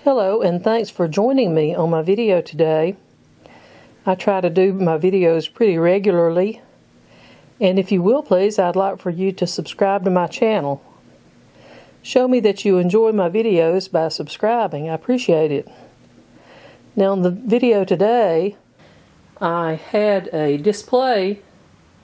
Hello, and thanks for joining me on my video today. I try to do my videos pretty regularly, and if you will please, I'd like for you to subscribe to my channel. Show me that you enjoy my videos by subscribing. I appreciate it. Now in the video today, I had a display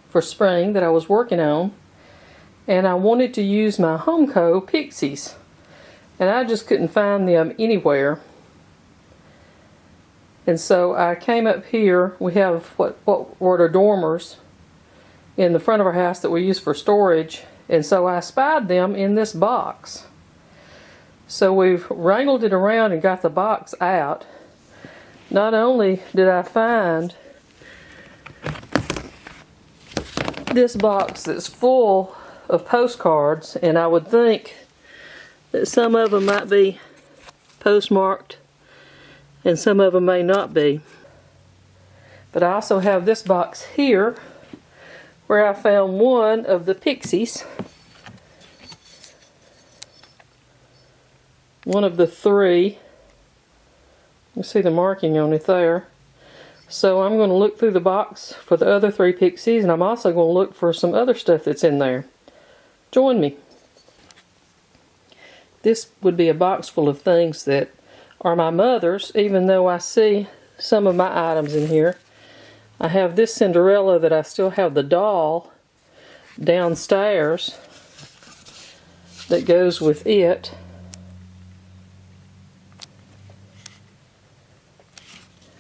for spring that I was working on, and I wanted to use my HomeCo Pixies. And I just couldn't find them anywhere. And so I came up here. We have what were dormers in the front of our house that we use for storage. And so I spied them in this box. So we've wrangled it around and got the box out. Not only did I find this box that's full of postcards, and I would think that some of them might be postmarked and some of them may not be. But I also have this box here where I found one of the Pixies. One of the three. You see the marking on it there. So I'm going to look through the box for the other three Pixies, and I'm also going to look for some other stuff that's in there. Join me. This would be a box full of things that are my mother's, even though I see some of my items in here. I have this Cinderella that I still have the doll downstairs that goes with it.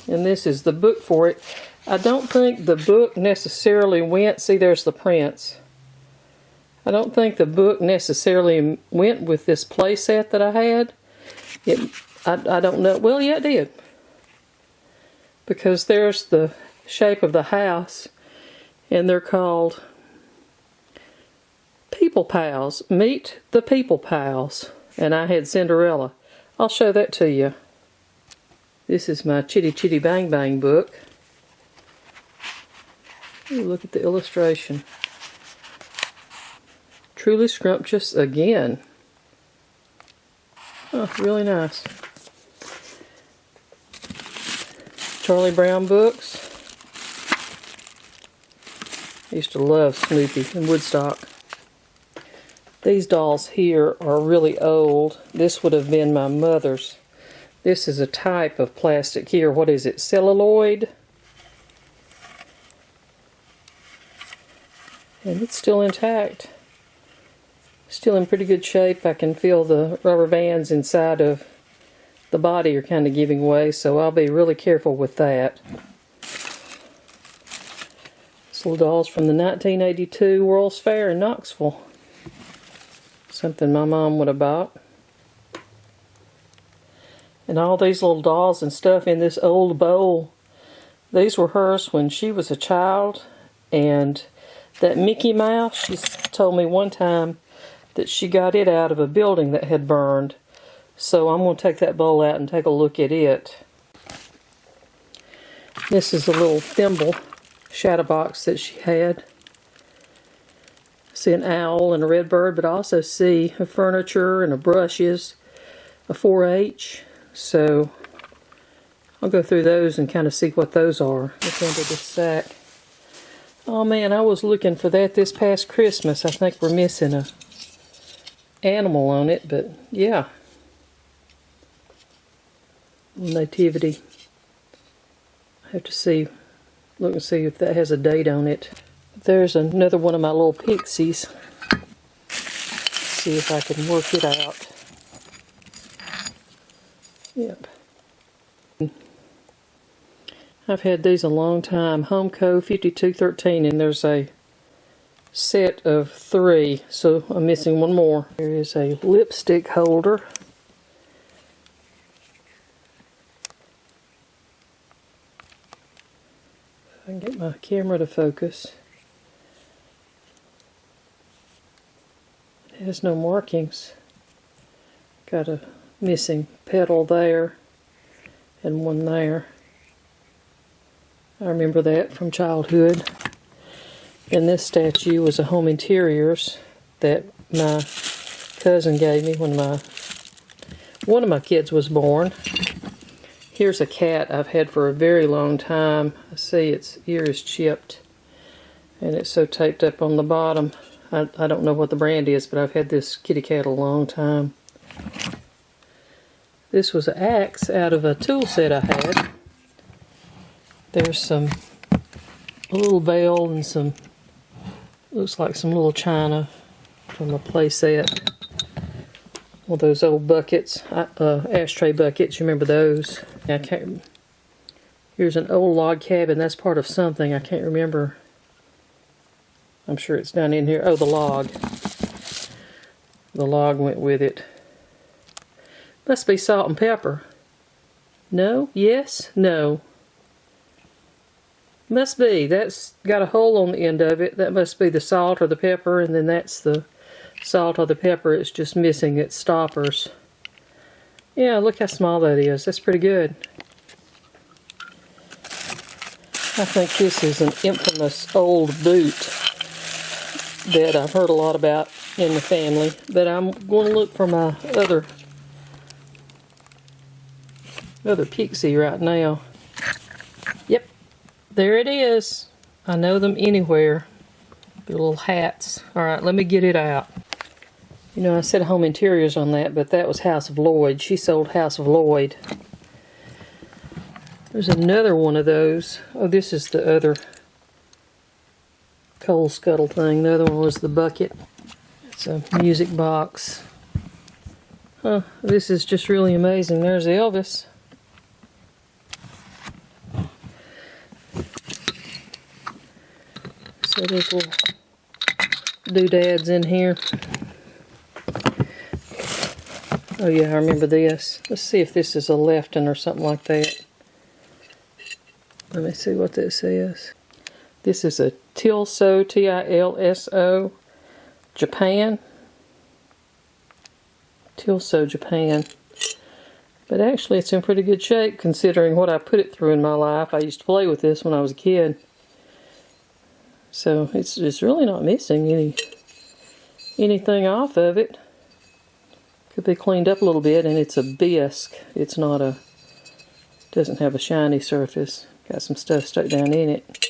And this is the book for it. I don't think the book necessarily went, see there's the prints. I don't think the book necessarily went with this play set that I had. I don't know. Well, yeah, it did. Because there's the shape of the house, and they're called People Pals. Meet the People Pals. And I had Cinderella. I'll show that to you. This is my Chitty Chitty Bang Bang book. Ooh, look at the illustration. Truly scrumptious again. Oh, really nice. Charlie Brown books. I used to love Snoopy and Woodstock. These dolls here are really old. This would have been my mother's. This is a type of plastic here. What is it? Celluloid? And it's still intact. Still in pretty good shape. I can feel the rubber bands inside of the body are kind of giving way, so I'll be really careful with that. This little doll's from the 1982 World's Fair in Knoxville. Something my mom would have bought. And all these little dolls and stuff in this old bowl, these were hers when she was a child. And that Mickey Mouse, she told me one time that she got it out of a building that had burned. So I'm going to take that bowl out and take a look at it. This is a little thimble shadow box that she had. I see an owl and a red bird, but I also see a furniture and a brushes, a 4H. So I'll go through those and kind of see what those are. Look under this sack. Oh man, I was looking for that this past Christmas. I think we're missing a animal on it, but yeah. Nativity. I have to see, look and see if that has a date on it. There's another one of my little Pixies. See if I can work it out. Yep. I've had these a long time. HomeCo 5213, and there's a set of 3, so I'm missing one more. There is a lipstick holder. If I can get my camera to focus. It has no markings. Got a missing petal there and one there. I remember that from childhood. And this statue was a Home Interiors that my cousin gave me when one of my kids was born. Here's a cat I've had for a very long time. I see its ear is chipped and it's so taped up on the bottom. I don't know what the brand is, but I've had this kitty cat a long time. This was an axe out of a tool set I had. There's a little bell and some, looks like some little china from a play set. Well, those old buckets, ashtray buckets, you remember those? Here's an old log cabin. That's part of something. I can't remember. I'm sure it's down in here. Oh, the log. The log went with it. Must be salt and pepper. No? Yes? No. Must be. That's got a hole on the end of it. That must be the salt or the pepper, and then that's the salt or the pepper. It's just missing its stoppers. Yeah, look how small that is. That's pretty good. I think this is an infamous old boot that I've heard a lot about in the family, but I'm going to look for my other Pixie right now. Yep, there it is. I know them anywhere. The little hats. Alright, let me get it out. You know, I said Home Interiors on that, but that was House of Lloyd. She sold House of Lloyd. There's another one of those. Oh, this is the other coal scuttle thing. The other one was the bucket. It's a music box. Huh, this is just really amazing. There's Elvis. So there's little doodads in here. Oh yeah, I remember this. Let's see if this is a Lefton or something like that. Let me see what this is. This is a Tilso, T-I-L-S-O, Japan. Tilso, Japan. But actually it's in pretty good shape considering what I put it through in my life. I used to play with this when I was a kid. So it's really not missing anything off of it. Could be cleaned up a little bit, and it's a bisque. It's not a, doesn't have a shiny surface. Got some stuff stuck down in it.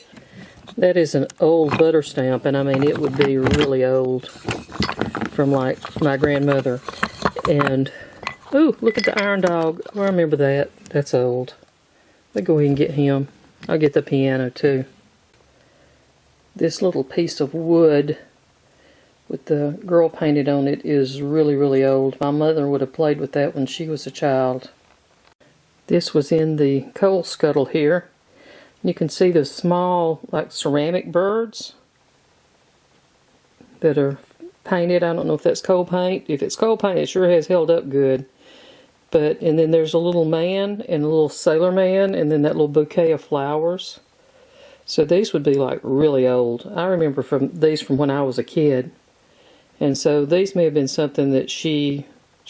That is an old butter stamp, and I mean it would be really old from like my grandmother. And ooh, look at the iron dog. Oh, I remember that. That's old. Let's go ahead and get him. I'll get the piano too. This little piece of wood with the girl painted on it is really, really old. My mother would have played with that when she was a child. This was in the coal scuttle here. You can see the small, like ceramic birds that are painted. I don't know if that's coal paint. If it's coal paint, it sure has held up good. But, and then there's a little man and a little sailor man, and then that little bouquet of flowers. So these would be like really old. I remember these from when I was a kid. And so these may have been something that she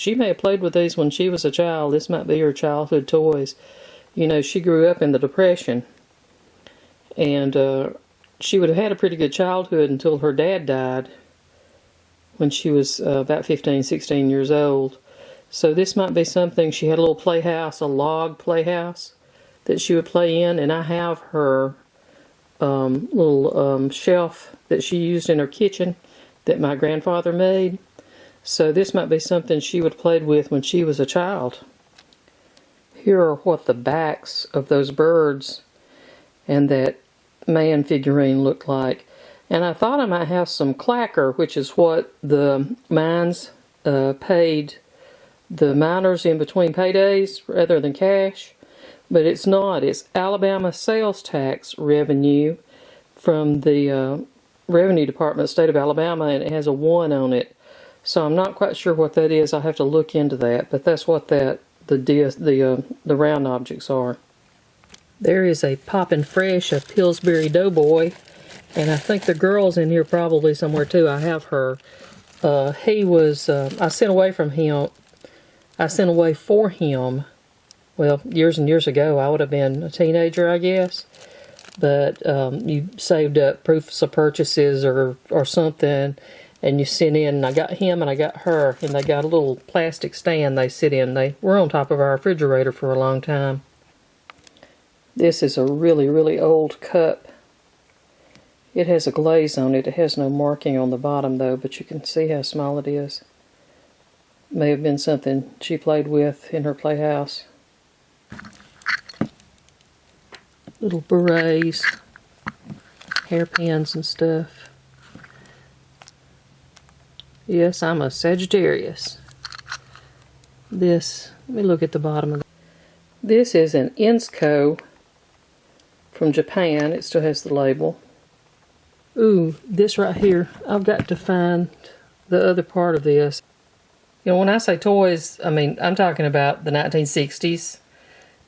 may have played with these when she was a child. This might be her childhood toys. You know, she grew up in the Depression. And she would have had a pretty good childhood until her dad died when she was about 15, 16 years old. So this might be something. She had a little playhouse, a log playhouse that she would play in. And I have her little shelf that she used in her kitchen that my grandfather made. So this might be something she would have played with when she was a child. Here are what the backs of those birds and that man figurine looked like. And I thought I might have some clacker, which is what the mines paid the miners in between paydays rather than cash. But it's not. It's Alabama sales tax revenue from the Revenue Department of the state of Alabama, and it has a 1 on it. So I'm not quite sure what that is. I'll have to look into that. But that's what the round objects are. There is a Poppin' Fresh, a Pillsbury Doughboy, and I think the girl's in here probably somewhere too. I have her. He was, I sent away from him. I sent away for him, well, years and years ago. I would have been a teenager, I guess. But you saved up proofs of purchases or something, and you sit in, and I got him and I got her, and they got a little plastic stand they sit in. They were on top of our refrigerator for a long time. This is a really, really old cup. It has a glaze on it. It has no marking on the bottom though, but you can see how small it is. May have been something she played with in her playhouse. Little berets, hairpins and stuff. Yes, I'm a Sagittarius. This, let me look at the bottom of it. This is an HomeCo from Japan. It still has the label. Ooh, this right here, I've got to find the other part of this. You know, when I say toys, I mean, I'm talking about the 1960s.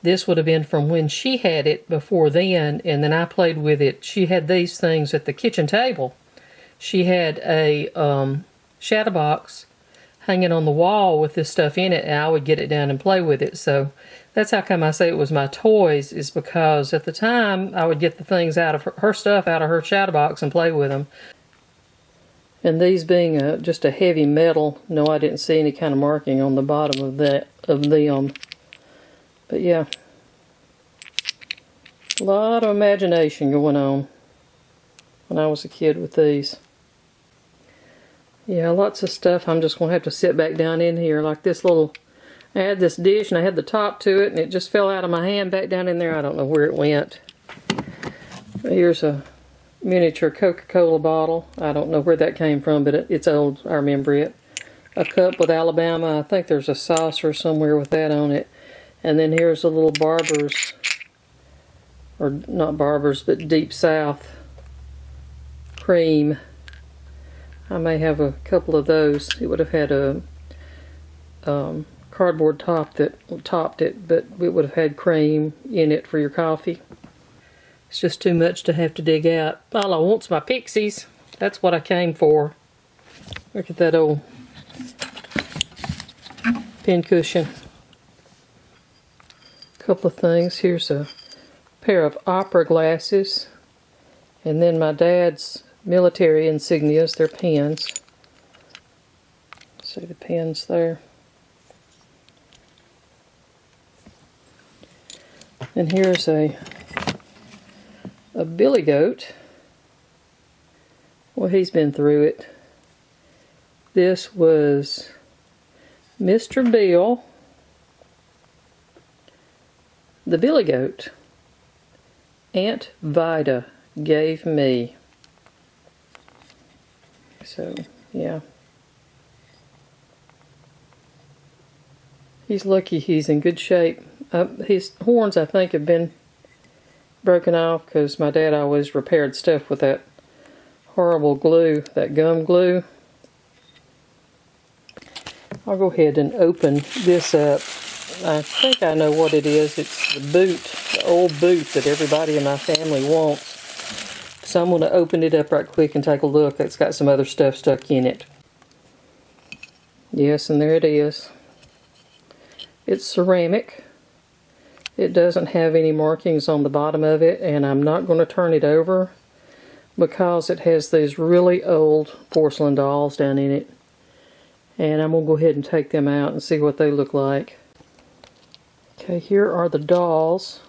This would have been from when she had it before then, and then I played with it. She had these things at the kitchen table. She had a shadow box hanging on the wall with this stuff in it, and I would get it down and play with it. So that's how come I say it was my toys, is because at the time I would get the things out of her stuff out of her shadow box and play with them. And these being just a heavy metal, no, I didn't see any kind of marking on the bottom of them. But yeah, a lot of imagination going on when I was a kid with these. Yeah, lots of stuff. I'm just going to have to sit back down in here, like this little, I had this dish and I had the top to it and it just fell out of my hand back down in there. I don't know where it went. Here's a miniature Coca-Cola bottle. I don't know where that came from, but it's old. I remember it. A cup with Alabama. I think there's a saucer somewhere with that on it. And then here's a little Barber's, or not Barber's, but Deep South cream. I may have a couple of those. It would have had a cardboard top that topped it, but it would have had cream in it for your coffee. It's just too much to have to dig out. All I want's my Pixies. That's what I came for. Look at that old pincushion. Couple of things. Here's a pair of opera glasses, and then my dad's military insignias. They're pins. See the pins there. And here's a billy goat. Well, he's been through it. This was Mr. Bill, the billy goat, Aunt Vida gave me. So, yeah. He's lucky he's in good shape. His horns, I think, have been broken off because my dad always repaired stuff with that horrible glue, that gum glue. I'll go ahead and open this up. I think I know what it is. It's the boot, the old boot that everybody in my family wants. So I'm going to open it up right quick and take a look. It's got some other stuff stuck in it. Yes, and there it is. It's ceramic. It doesn't have any markings on the bottom of it, and I'm not going to turn it over because it has these really old porcelain dolls down in it. And I'm going to go ahead and take them out and see what they look like. Okay, here are the dolls.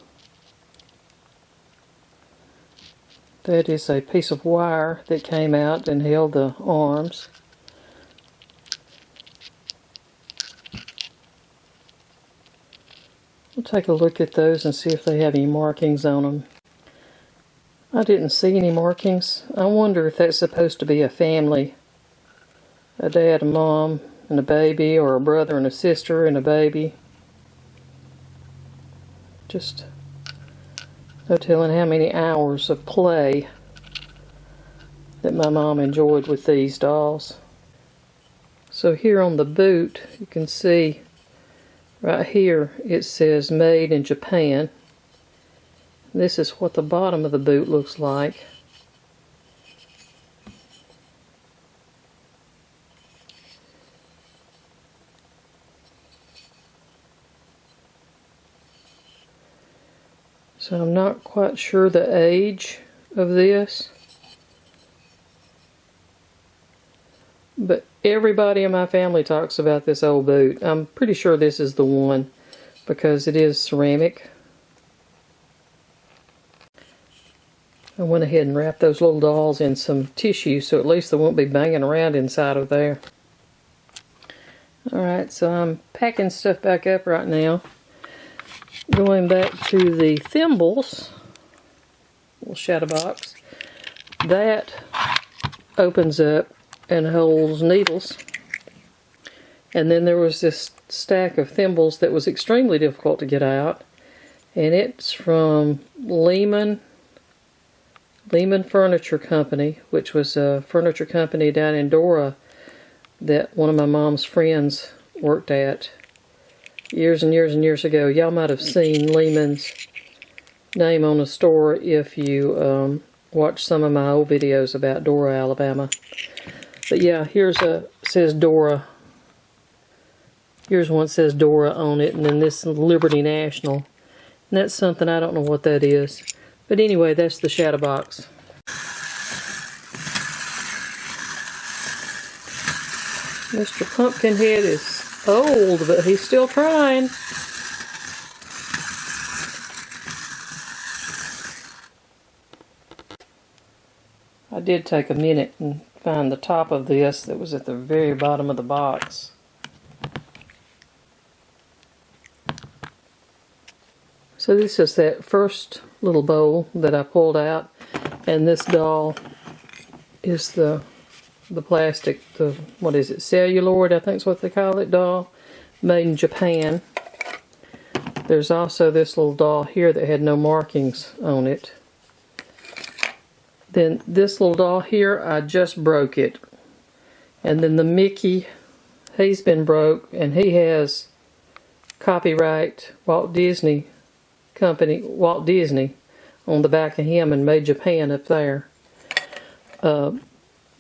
That is a piece of wire that came out and held the arms. We'll take a look at those and see if they have any markings on them. I didn't see any markings. I wonder if that's supposed to be a family. A dad, a mom, and a baby, or a brother and a sister and a baby. Just no telling how many hours of play that my mom enjoyed with these dolls. So here on the boot, you can see right here it says made in Japan. This is what the bottom of the boot looks like. So I'm not quite sure the age of this. everybody in my family talks about this old boot. I'm pretty sure this is the one because it is ceramic. I went ahead and wrapped those little dolls in some tissue so at least they won't be banging around inside of there. Alright, so I'm packing stuff back up right now. Going back to the thimbles, little shadow box, that opens up and holds needles. And then there was this stack of thimbles that was extremely difficult to get out. And it's from Lehman Furniture Company, which was a furniture company down in Dora that one of my mom's friends worked at years and years and years ago. Y'all might have seen Lehman's name on the store if you watched some of my old videos about Dora, Alabama. But yeah, says Dora. Here's one that says Dora on it, and then this Liberty National. And that's something, I don't know what that is. But anyway, that's the shadow box. Mr. Pumpkinhead is old, but he's still trying. I did take a minute and find the top of this that was at the very bottom of the box. So this is that first little bowl that I pulled out, and this doll is the plastic, what is it, celluloid, I think is what they call it, doll, made in Japan. There's also this little doll here that had no markings on it. Then this little doll here, I just broke it. And then the Mickey, he's been broke, and he has copyright Walt Disney Company, Walt Disney, on the back of him, and made Japan up there.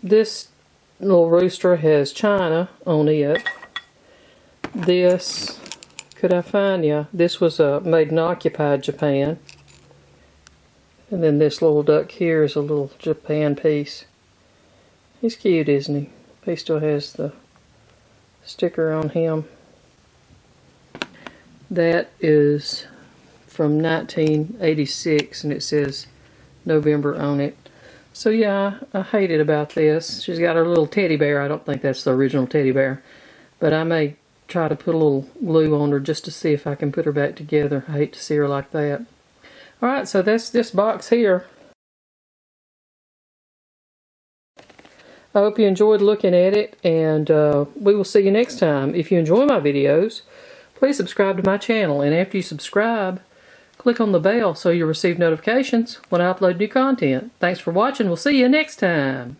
This little rooster has China on it. This, could I find ya? This was made in occupied Japan. And then this little duck here is a little Japan piece. He's cute, isn't he? He still has the sticker on him. That is from 1986, and it says November on it. So yeah, I hate it about this. She's got her little teddy bear. I don't think that's the original teddy bear, but I may try to put a little glue on her just to see if I can put her back together. I hate to see her like that. Alright, so that's this box here. I hope you enjoyed looking at it, and we will see you next time. If you enjoy my videos, please subscribe to my channel, and after you subscribe, click on the bell so you'll receive notifications when I upload new content. Thanks for watching. We'll see you next time.